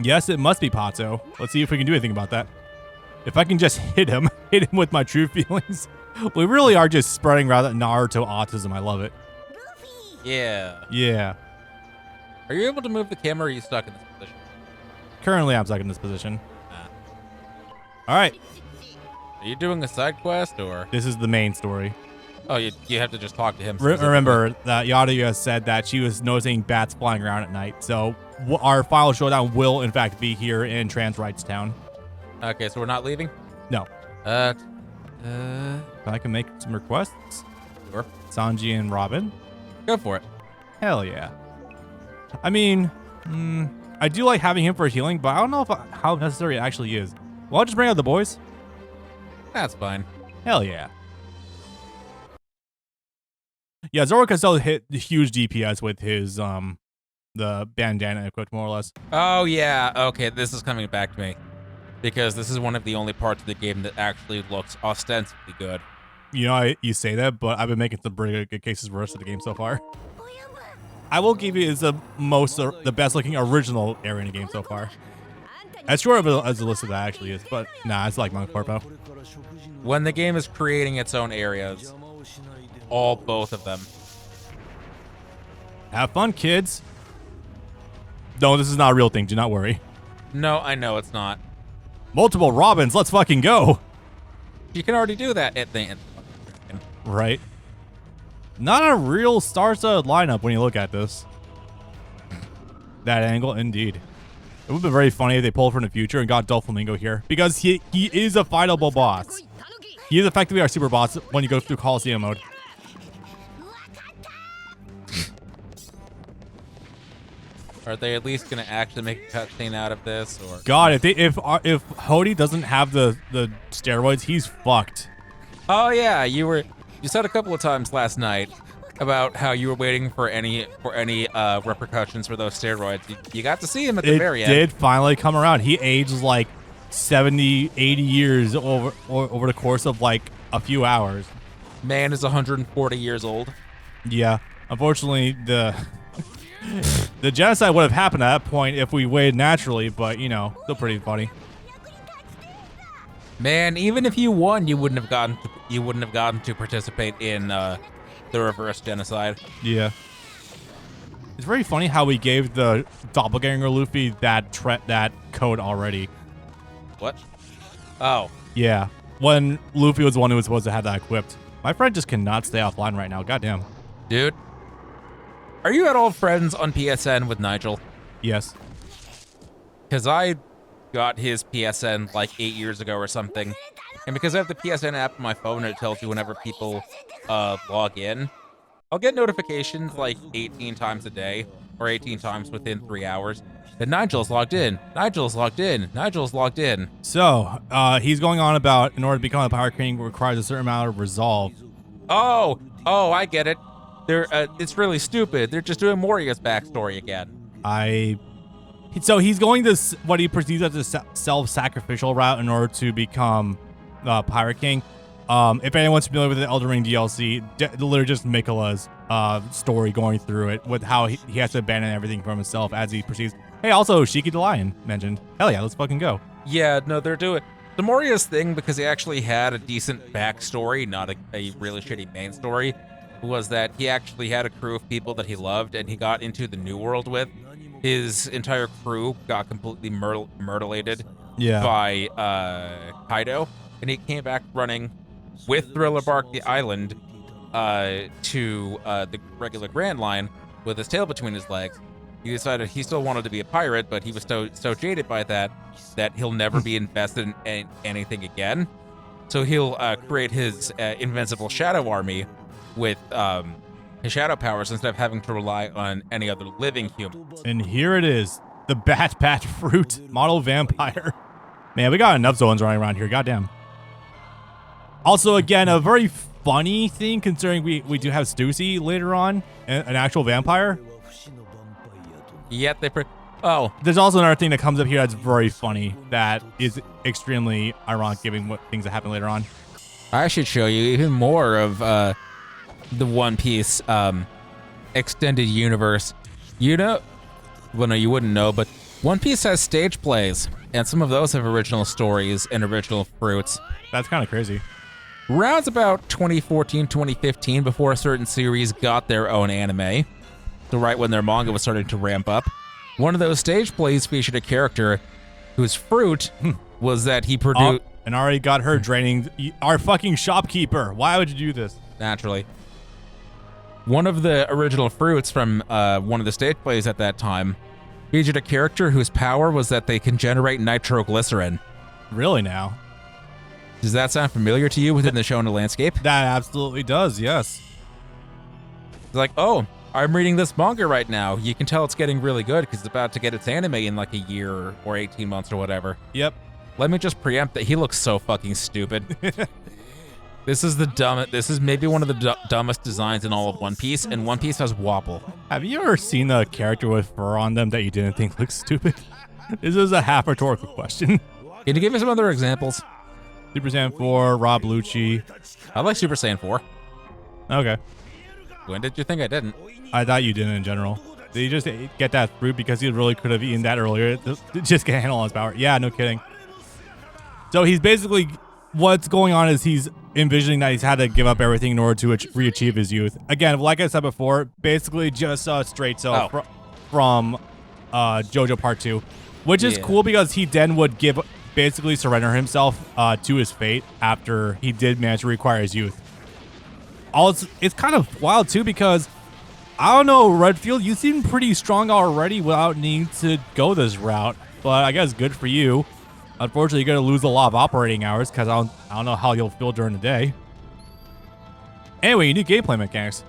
Yes, it must be Pato. Let's see if we can do anything about that. If I can just hit him with my true feelings. We really are just spreading rather Naruto autism. I love it. Yeah. Yeah. Are you able to move the camera, or are you stuck in this position? Currently, I'm stuck in this position. All right. Are you doing a side quest, or? This is the main story. Oh, you have to just talk to him. Remember that Yada said that she was noticing bats flying around at night. So our final showdown will, in fact, be here in Trans Rights Town. Okay, so we're not leaving? No. If I can make some requests. Sure. Sanji and Robin. Go for it. Hell yeah. I mean, I do like having him for healing, but I don't know how necessary it actually is. Well, I'll just bring out the boys. That's fine. Hell yeah. Yeah, Zoro can still hit the huge DPS with his the bandana equipped more or less. Oh yeah, okay, this is coming back to me. Because this is one of the only parts of the game that actually looks ostensibly good. You know, you say that, but I've been making some pretty good cases for the rest of the game so far. I will give you is the best looking original area in the game so far. As short of as a list of that actually is, but nah, it's like Monk Corpo. When the game is creating its own areas, both of them. Have fun, kids. No, this is not a real thing. Do not worry. No, I know it's not. Multiple Robins. Let's fucking go. You can already do that at the end. Right. Not a real star-studded lineup when you look at this. That angle, indeed. It would have been very funny if they pulled from the future and got Doflamingo here, because he is a fightable boss. He is effectively our super boss when you go through Coliseum mode. Are they at least gonna actually make a cutscene out of this, or? God, if Hody doesn't have the steroids, he's fucked. Oh yeah, you said a couple of times last night about how you were waiting for any repercussions for those steroids. You got to see him at the very end. It did finally come around. He aged like 70, 80 years over the course of like a few hours. Man is 140 years old. Yeah, unfortunately the genocide would have happened at that point if we waited naturally, but you know, still pretty funny. Man, even if you won, you wouldn't have gotten to participate in the reverse genocide. Yeah. It's very funny how we gave the doppelganger Luffy that code already. What? Oh. Yeah. When Luffy was the one who was supposed to have that equipped. My friend just cannot stay offline right now. Goddamn. Dude. Are you at all friends on PSN with Nigel? Yes. Because I got his PSN like 8 years ago or something. And because I have the PSN app on my phone and it tells you whenever people log in, I'll get notifications like 18 times a day or 18 times within 3 hours that Nigel's logged in, Nigel's logged in, Nigel's logged in. So, he's going on about in order to become a Pirate King requires a certain amount of resolve. Oh, I get it. It's really stupid. They're just doing Moria's backstory again. So he's going this what he perceives as a self-sacrificial route in order to become Pirate King. If anyone's familiar with the Elden Ring DLC, literally just Miquella's story going through it with how he has to abandon everything from himself as he perceives. Hey, also Shiki the Lion mentioned. Hell yeah, let's fucking go. Yeah, no, they're doing the Moria's thing because he actually had a decent backstory, not a really shitty main story. Was that he actually had a crew of people that he loved and he got into the New World with. His entire crew got completely mutilated by Kaido, and he came back running with Thriller Bark the island to the regular Grand Line with his tail between his legs. He decided he still wanted to be a pirate, but he was so jaded by that he'll never be invested in anything again. So he'll create his invincible shadow army with his shadow powers instead of having to rely on any other living human. And here it is, the Bat Fruit model vampire. Man, we got enough zones running around here. Goddamn. Also, again, a very funny thing considering we do have Stussy later on, an actual vampire. Yet there's also another thing that comes up here that's very funny that is extremely ironic given what things that happen later on. I should show you even more of the One Piece extended universe. You know, well, no, you wouldn't know, but One Piece has stage plays, and some of those have original stories and original fruits. That's kind of crazy. Rounds about 2014, 2015, before a certain series got their own anime, so right when their manga was starting to ramp up, one of those stage plays featured a character whose fruit was that he produced... And already got her draining our fucking shopkeeper. Why would you do this? Naturally. One of the original fruits from one of the stage plays at that time featured a character whose power was that they can generate nitroglycerin. Really now? Does that sound familiar to you within the shonen landscape? That absolutely does, yes. It's like, oh, I'm reading this manga right now. You can tell it's getting really good because it's about to get its anime in like a year or 18 months or whatever. Yep. Let me just preempt that he looks so fucking stupid. This is maybe one of the dumbest designs in all of One Piece, and One Piece has Wobble. Have you ever seen a character with fur on them that you didn't think looked stupid? This is a half rhetorical question. Can you give me some other examples? Super Saiyan 4, Rob Lucci. I like Super Saiyan 4. Okay. When did you think I didn't? I thought you didn't in general. Did you just get that fruit because he really could have eaten that earlier? Just can't handle his power. Yeah, no kidding. So he's basically, what's going on is he's envisioning that he's had to give up everything in order to re-achieve his youth. Again, like I said before, basically just straight from JoJo Part 2, which is cool because he then would basically surrender himself to his fate after he did manage to require his youth. It's kind of wild too because, I don't know, Redfield, you seem pretty strong already without needing to go this route, but I guess good for you. Unfortunately, you're going to lose a lot of operating hours because I don't know how you'll feel during the day. Anyway, you need gameplay mechanics.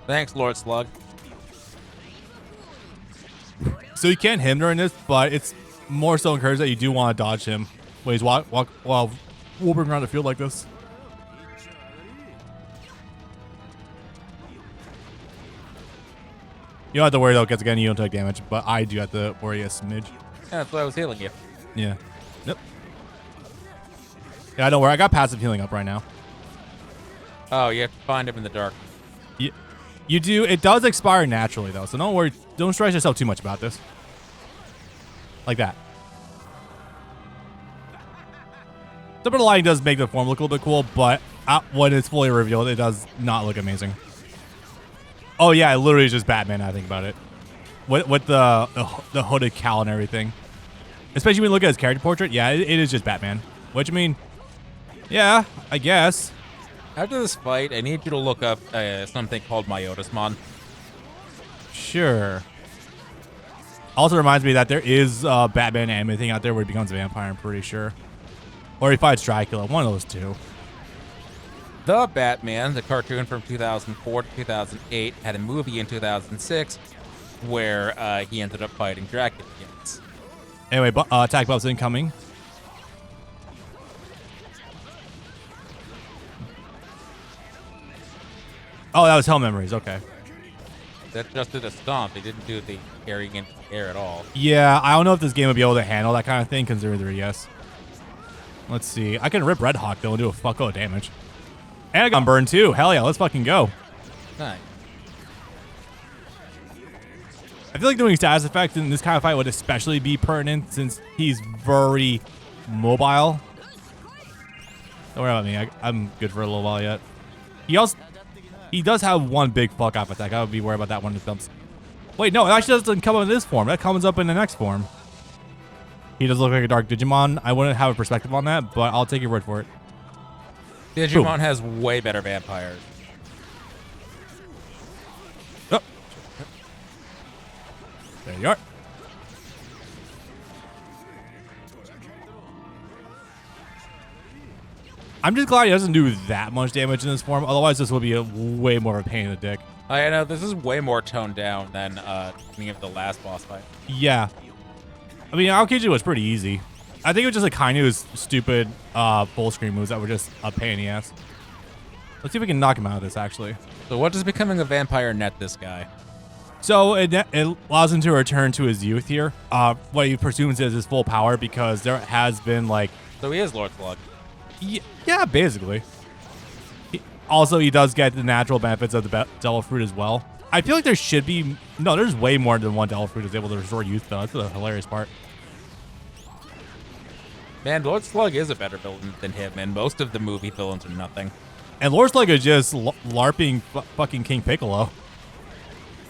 Thanks, Lord Slug. So you can't hit him during this, but it's more so encouraged that you do want to dodge him when he's walking around the field like this. You don't have to worry though, because again, you don't take damage, but I do have to worry a smidge. Yeah, that's why I was healing you. Yeah. Yep. Yeah, don't worry. I got passive healing up right now. Oh, you have to find him in the dark. You do. It does expire naturally, though, so don't worry. Don't stress yourself too much about this. Like that. Some of the lighting does make the form look a little bit cool, but when it's fully revealed, it does not look amazing. Oh, yeah, it literally is just Batman, I think about it. With the hooded cowl and everything. Especially when you look at his character portrait, yeah, it is just Batman. Which, I mean, yeah, I guess. After this fight, I need you to look up something called Myotismon. Sure. Also reminds me that there is a Batman anime thing out there where he becomes a vampire, I'm pretty sure. Or he fights Dracula, one of those two. The Batman, the cartoon from 2004 to 2008, had a movie in 2006 where he ended up fighting Dracula. Yes. Anyway, attack buffs incoming. Oh, that was Hell Memories. Okay. That just did a stomp. They didn't do the carrying into the air at all. Yeah, I don't know if this game would be able to handle that kind of thing considering the yes. Let's see. I can rip Red Hawk though and do a fuckload of damage. And I got burn too. Hell yeah, let's fucking go. Nice. I feel like doing status effects in this kind of fight would especially be pertinent since he's very mobile. Don't worry about me. I'm good for a little while yet. He does have one big fuck off attack. I would be worried about that one that dumps. Wait, no, it actually doesn't come up in this form. That comes up in the next form. He does look like a dark Digimon. I wouldn't have a perspective on that, but I'll take your word for it. Digimon has way better vampires. Oh. There you are. I'm just glad he doesn't do that much damage in this form. Otherwise, this would be way more of a pain in the dick. I know, this is way more toned down than any of the last boss fight. Yeah. I mean, Aokiji was pretty easy. I think it was just like Kainu's stupid full screen moves that were just a pain in the ass. Let's see if we can knock him out of this, actually. So what does becoming a vampire net this guy? So it allows him to return to his youth here. What he presumes is his full power because there has been like... So he is Lord Slug. Yeah, basically. Also, he does get the natural benefits of the Devil Fruit as well. I feel like there should be no. There's way more than one Devil Fruit is able to restore youth though. That's the hilarious part. Man, Lord Slug is a better villain than him, and most of the movie villains are nothing. And Lord Slug is just LARPing fucking King Piccolo.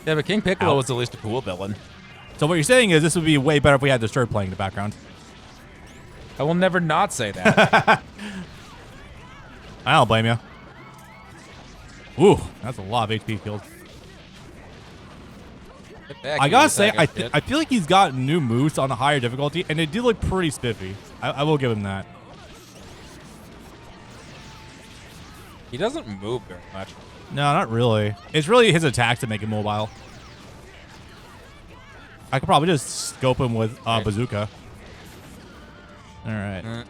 Yeah, but King Piccolo was at least a cool villain. So what you're saying is this would be way better if we had Disturb playing in the background. I will never not say that. I don't blame you. Ooh, that's a lot of HP field. I gotta say, I feel like he's got new moves on a higher difficulty, and they do look pretty spiffy. I will give him that. He doesn't move very much. No, not really. It's really his attacks that make him mobile. I could probably just scope him with bazooka. All right.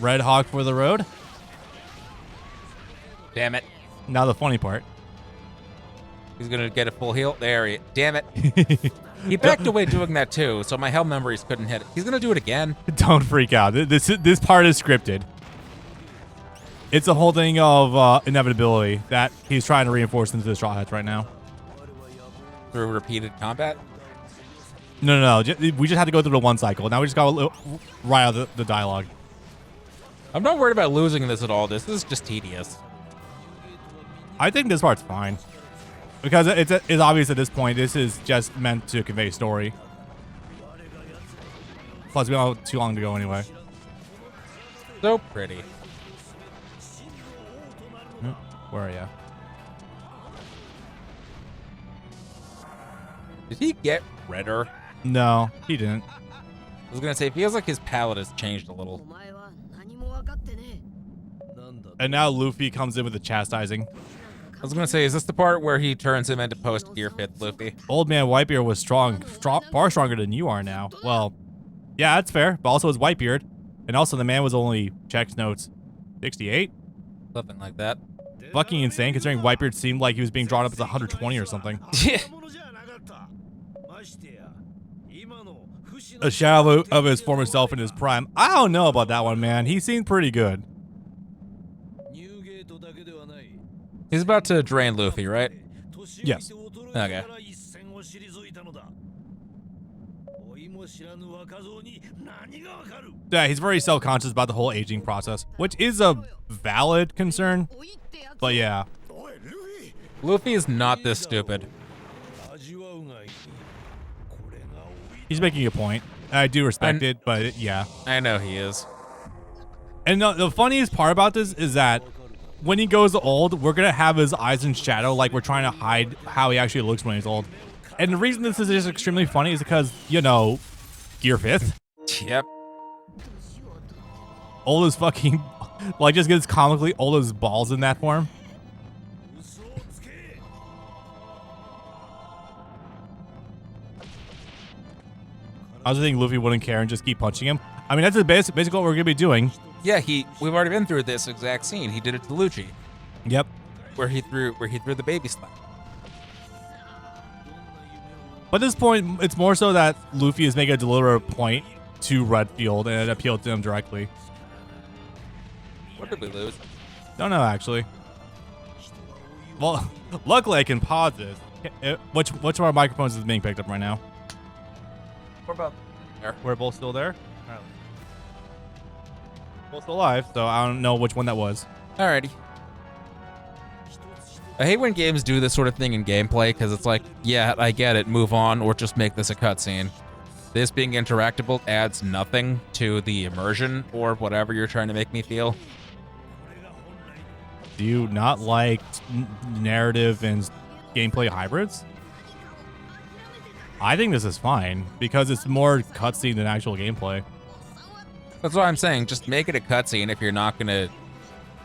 Red Hawk for the road. Damn it. Now the funny part. He's going to get a full heal. There he is. Damn it. He backed away doing that too, so my hell memories couldn't hit it. He's going to do it again. Don't freak out. This part is scripted. It's a whole thing of inevitability that he's trying to reinforce into the Straw Hats right now. Through repeated combat? No. We just had to go through the one cycle. Now we just got to write out the dialogue. I'm not worried about losing this at all. This is just tedious. I think this part's fine. Because it's obvious at this point, this is just meant to convey story. Plus, we don't have too long to go anyway. So pretty. Where are you? Did he get redder? No, he didn't. I was going to say, it feels like his palette has changed a little. And now Luffy comes in with the chastising. I was going to say, is this the part where he turns him into post-Gear 5th Luffy? Old man Whitebeard was far stronger than you are now. Well, yeah, that's fair, but also it's Whitebeard. And also the man was only, checks notes, 68? Something like that. Fucking insane, considering Whitebeard seemed like he was being drawn up as 120 or something. A shadow of his former self in his prime. I don't know about that one, man. He seemed pretty good. He's about to drain Luffy, right? Yes. Okay. Yeah, he's very self-conscious about the whole aging process, which is a valid concern. But yeah. Luffy is not this stupid. He's making a point. I do respect it, but yeah. I know he is. And the funniest part about this is that when he goes old, we're going to have his eyes in shadow like we're trying to hide how he actually looks when he's old. And the reason this is just extremely funny is because, you know, Gear 5th. Yep. Old as fucking, like, just gets comically old as balls in that form. I was thinking Luffy wouldn't care and just keep punching him. I mean, that's the basically what we're going to be doing. Yeah, we've already been through this exact scene. He did it to Lucci. Yep. Where he threw the baby slap. But at this point, it's more so that Luffy is making a deliberate point to Redfield and it appealed to him directly. What did we lose? Don't know, actually. Well, luckily I can pause this. Which of our microphones is being picked up right now? What about there? We're both still there? All right. Both still alive, so I don't know which one that was. Alrighty. I hate when games do this sort of thing in gameplay because it's like, yeah, I get it, move on, or just make this a cutscene. This being interactable adds nothing to the immersion or whatever you're trying to make me feel. Do you not like narrative and gameplay hybrids? I think this is fine because it's more cutscene than actual gameplay. That's what I'm saying. Just make it a cutscene if you're not going to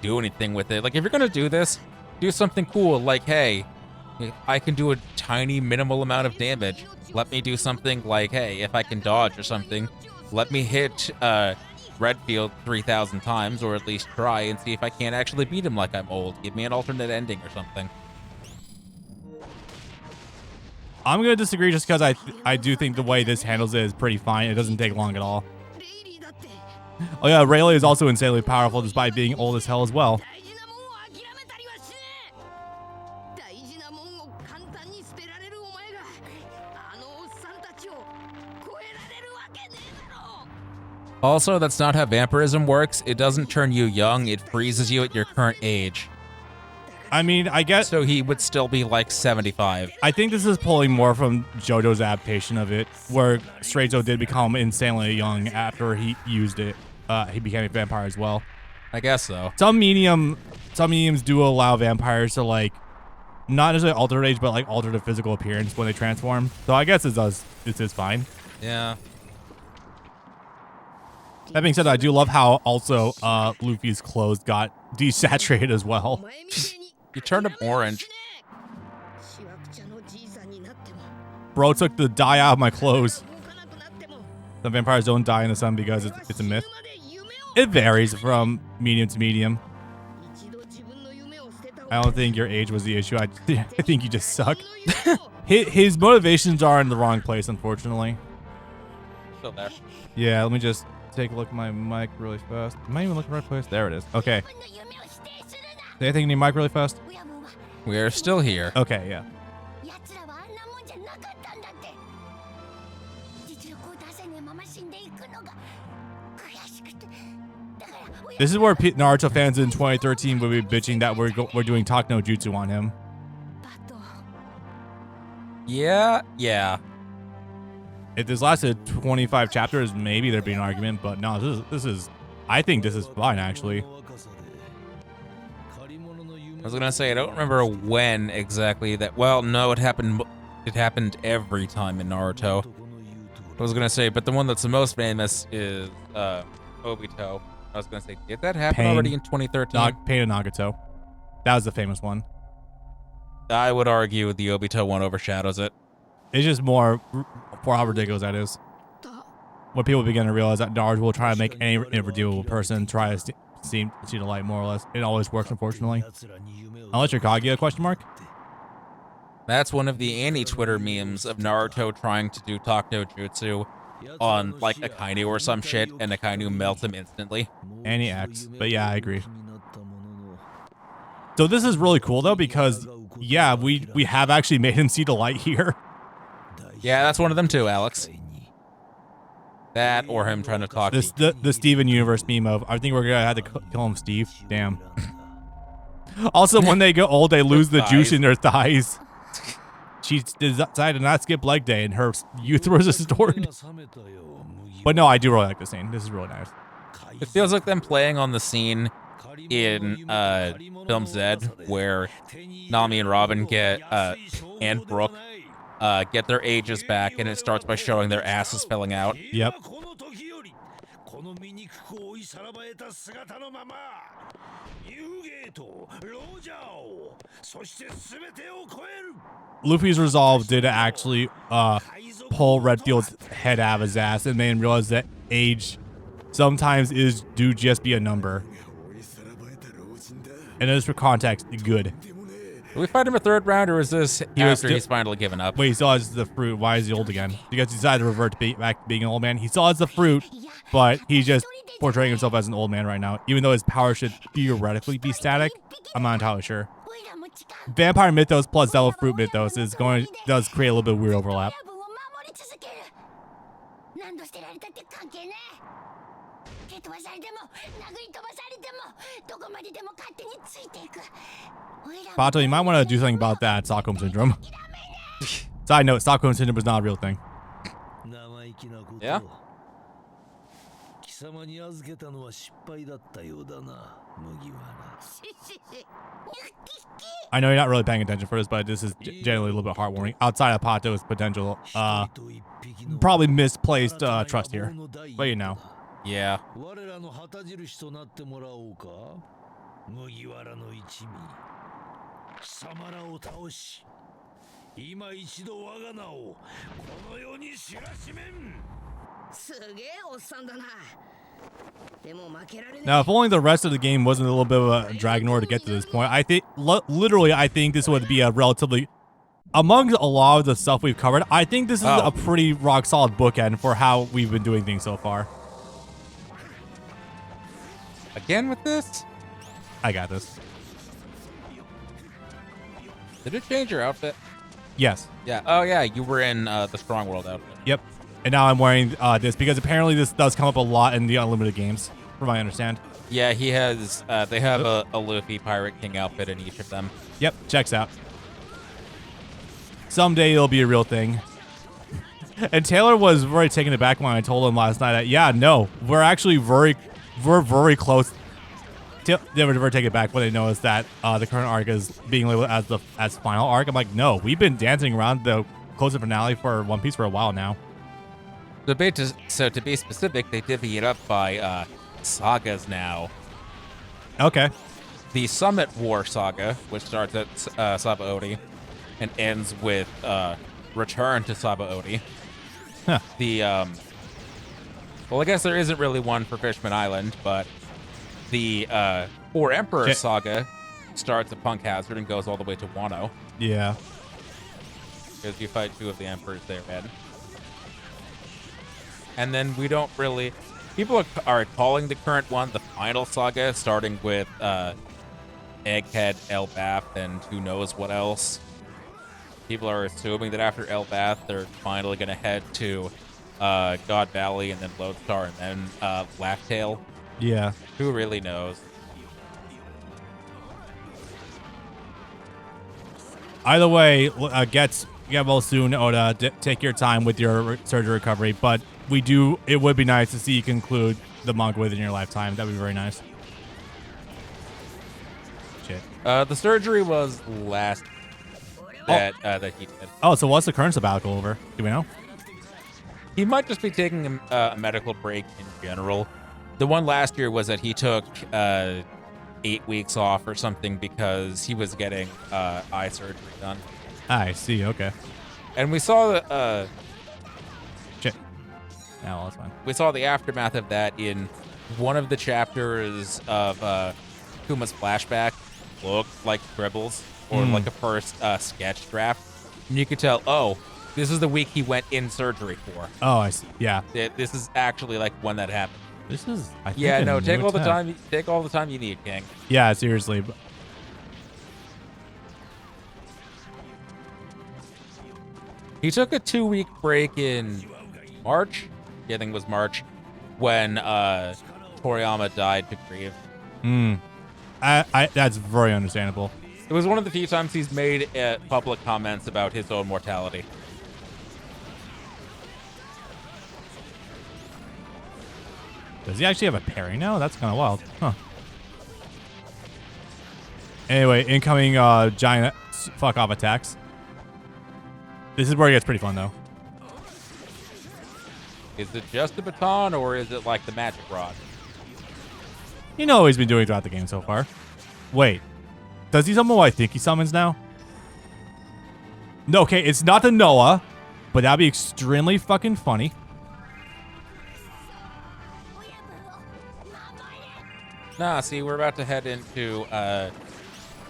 do anything with it. Like, if you're going to do this, do something cool like, hey, I can do a tiny minimal amount of damage. Let me do something like, hey, if I can dodge or something, let me hit Redfield 3,000 times, or at least try and see if I can't actually beat him like I'm old. Give me an alternate ending or something. I'm going to disagree just because I do think the way this handles it is pretty fine. It doesn't take long at all. Oh yeah, Rayleigh is also insanely powerful despite being old as hell as well. Also, that's not how vampirism works. It doesn't turn you young, it freezes you at your current age. I mean, I guess So he would still be like 75. I think this is pulling more from JoJo's adaptation of it, where Straizo did become insanely young after he used it. He became a vampire as well. I guess so. Some mediums do allow vampires to like not necessarily alter age, but like alter the physical appearance when they transform. So I guess this is fine. Yeah. That being said, I do love how also Luffy's clothes got desaturated as well. You turned him orange. Bro took the dye out of my clothes. The vampires don't die in the sun because it's a myth. It varies from medium to medium. I don't think your age was the issue. I think you just suck. His motivations are in the wrong place, unfortunately. Still there. Yeah, let me just take a look at my mic really fast. Am I even looking at the right place? There it is. Okay. Say anything in your mic really fast? We are still here. Okay, yeah. This is where Naruto fans in 2013 would be bitching that we're doing Talk no Jutsu on him. Yeah. If this lasted 25 chapters, maybe there'd be an argument, but no, I think this is fine, actually. I was gonna say, I don't remember when exactly that, well, no, it happened every time in Naruto. I was gonna say, but the one that's the most famous is Obito. I was gonna say, did that happen already in 2013? Pain of Nagato. That was the famous one. I would argue the Obito one overshadows it. It's just more for how ridiculous that is. When people begin to realize that Naruto will try to make any irredeemable person try to see the light, more or less. It always works, unfortunately. Unless you're Kaguya, question mark? That's one of the anti-Twitter memes of Naruto trying to do Talk no Jutsu on like Akainu or some shit, and Akainu melts him instantly. Anti-X, but yeah, I agree. So this is really cool though, because yeah, we have actually made him see the light here. Yeah, that's one of them too, Alex. That or him trying to talk. The Steven Universe meme of, I think we're gonna have to kill him Steve. Damn. Also, when they get old, they lose the juice in their thighs. She decided to not skip leg day, and her youth was restored. But no, I do really like this scene. This is really nice. It feels like them playing on the scene in Film Z, where Nami and Robin get and Brooke get their ages back, and it starts by showing their asses filling out. Yep. Luffy's resolve did actually pull Redfield's head out of his ass and made him realize that age sometimes do just be a number. And just for context, good. Did we fight him a third round, or is this after he's finally given up? Wait, he still has the fruit. Why is he old again? Because he decided to revert back to being an old man. He still has the fruit, but he's just portraying himself as an old man right now. Even though his power should theoretically be static, I'm not entirely sure. Vampire mythos plus Devil Fruit mythos does create a little bit of weird overlap. Pato, you might want to do something about that Stockholm Syndrome. Side note, Stockholm Syndrome is not a real thing. Yeah? I know you're not really paying attention for this, but this is generally a little bit heartwarming. Outside of Pato's potential, probably misplaced trust here, but you know. Yeah. Now, if only the rest of the game wasn't a little bit of a drag to get to this point, I think, literally, I think this would be a relatively, among a lot of the stuff we've covered, I think this is a pretty rock solid bookend for how we've been doing things so far. Again with this? I got this. Did it change your outfit? Yes. Yeah. Oh, yeah. You were in the Strong World outfit. Yep. And now I'm wearing this because apparently this does come up a lot in the unlimited games, from what I understand. Yeah, he has. They have a Luffy Pirate King outfit in each of them. Yep, checks out. Someday it'll be a real thing. And Taylor was very taken aback when I told him last night that, yeah, no, we're very close. They were very taken aback when they noticed that the current arc is being labeled as final arc. I'm like, no, we've been dancing around the close-up finale for One Piece for a while now. So to be specific, they divvy it up by sagas now. Okay. The Summit War saga, which starts at Sabaody and ends with Return to Sabaody. Huh. Well, I guess there isn't really one for Fishman Island, but the Four Emperor saga starts at Punk Hazard and goes all the way to Wano. Yeah. Because you fight 2 of the emperors there, man. And then we don't really... People are calling the current one the final saga, starting with Egghead, Elbath, and who knows what else. People are assuming that after Elbath, they're finally going to head to God Valley, and then Lodestar, and then Laughtail. Yeah. Who really knows? Either way, get well soon, Oda. Take your time with your surgery recovery, but it would be nice to see you conclude the manga within your lifetime. That'd be very nice. Shit. The surgery was last that he did. Oh, so what's the current sabbatical over? Do we know? He might just be taking a medical break in general. The one last year was that he took 8 weeks off or something because he was getting eye surgery done. I see. Okay. And we saw shit. Yeah, well, that's fine. We saw the aftermath of that in one of the chapters of Kuma's flashback. Looked like scribbles or like a first sketch draft. And you could tell, oh, this is the week he went in surgery for. Oh, I see. Yeah. This is actually like when that happened. This is. I think yeah. No. Take all the time. Take all the time you need, King. Yeah. Seriously. He took a 2-week break in March. Yeah, I think it was March when Toriyama died to grieve. That's very understandable. It was one of the few times he's made public comments about his own mortality. Does he actually have a parry now? That's kind of wild. Huh. Anyway, incoming giant fuck off attacks. This is where it gets pretty fun, though. Is it just a baton, or is it like the magic rod? You know what he's been doing throughout the game so far. Wait. Does he summon what I think he summons now? No, okay, it's not the Noah, but that'd be extremely fucking funny. Nah, see, we're about to head into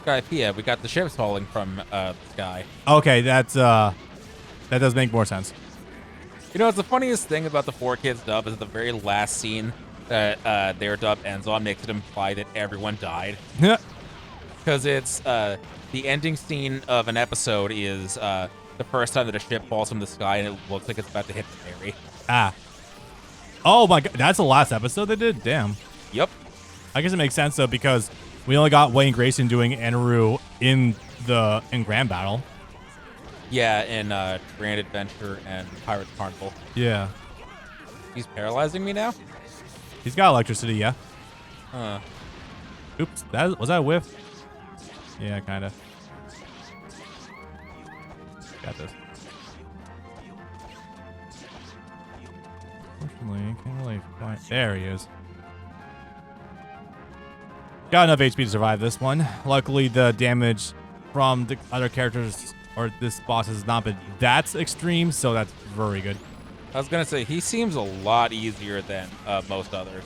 Skypiea. We got the ships falling from the sky. Okay, that does make more sense. You know, it's the funniest thing about the 4Kids dub is the very last scene that their dub ends on makes it imply that everyone died. Because it's the ending scene of an episode is the first time that a ship falls from the sky and it looks like it's about to hit the ferry. Ah. Oh my god, that's the last episode they did? Damn. Yep. I guess it makes sense though because we only got Wayne Grayson doing Enru in Grand Battle. Yeah, in Grand Adventure and Pirates Carnival. Yeah. He's paralyzing me now? He's got electricity, yeah. Oops, was that a whiff? Yeah, kinda. Got this. Unfortunately, can't really find. There he is. Got enough HP to survive this one. Luckily, the damage from the other characters or this boss has not been that extreme, so that's very good. I was gonna say, he seems a lot easier than most others.